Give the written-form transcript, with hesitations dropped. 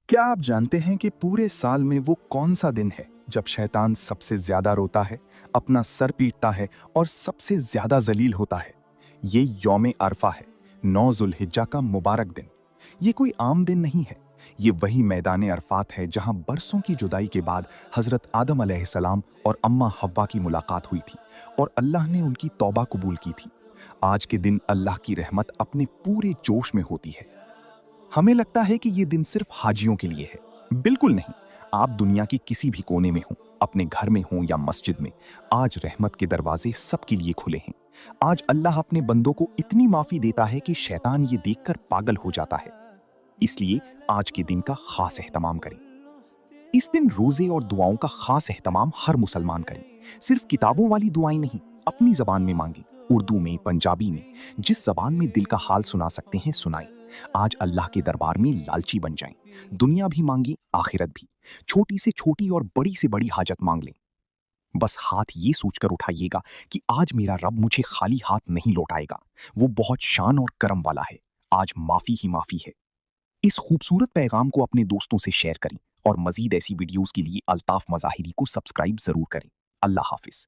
क्या आप जानते हैं कि पूरे साल में वो कौन सा दिन है जब शैतान सबसे ज्यादा रोता है, अपना सर पीटता है और सबसे ज्यादा जलील होता है? ये यौम अरफा है, 9 जुल्हिज्जा का मुबारक दिन। ये कोई आम दिन नहीं है। ये वही मैदान अरफात है जहां बरसों की जुदाई के बाद हजरत आदम अलैहिस्सलाम और अम्मा हव्वा की मुलाकात हुई थी और अल्लाह ने उनकी तौबा कबूल की थी। आज के दिन अल्लाह की रहमत अपने पूरे जोश में होती है। हमें लगता है कि ये दिन सिर्फ हाजियों के लिए है। बिल्कुल नहीं। आप दुनिया के किसी भी कोने में हों, अपने घर में हों या मस्जिद में, आज रहमत के दरवाजे सबके लिए खुले हैं। आज अल्लाह अपने बंदों को इतनी माफी देता है कि शैतान ये देखकर पागल हो जाता है। इसलिए आज के दिन का खास एहतमाम करें। इस दिन रोजे और दुआओं का खास एहतमाम हर मुसलमान करें। सिर्फ किताबों वाली दुआएं नहीं, अपनी जबान में मांगें। उर्दू में, पंजाबी में, जिस जबान में दिल का हाल सुना सकते हैं सुनाएं। आज अल्लाह के दरबार में लालची बन जाएं। दुनिया भी मांगी, आखिरत भी। छोटी से छोटी और बड़ी से बड़ी हाजत मांग लें। बस हाथ ये सोचकर उठाइएगा कि आज मेरा रब मुझे खाली हाथ नहीं लौटाएगा। वो बहुत शान और करम वाला है। आज माफी ही माफी है। इस खूबसूरत पैगाम को अपने दोस्तों से शेयर करें और मजीद ऐसी वीडियोस के लिए अल्ताफ मज़ाहिरी को सब्सक्राइब जरूर करें। अल्लाह हाफिज।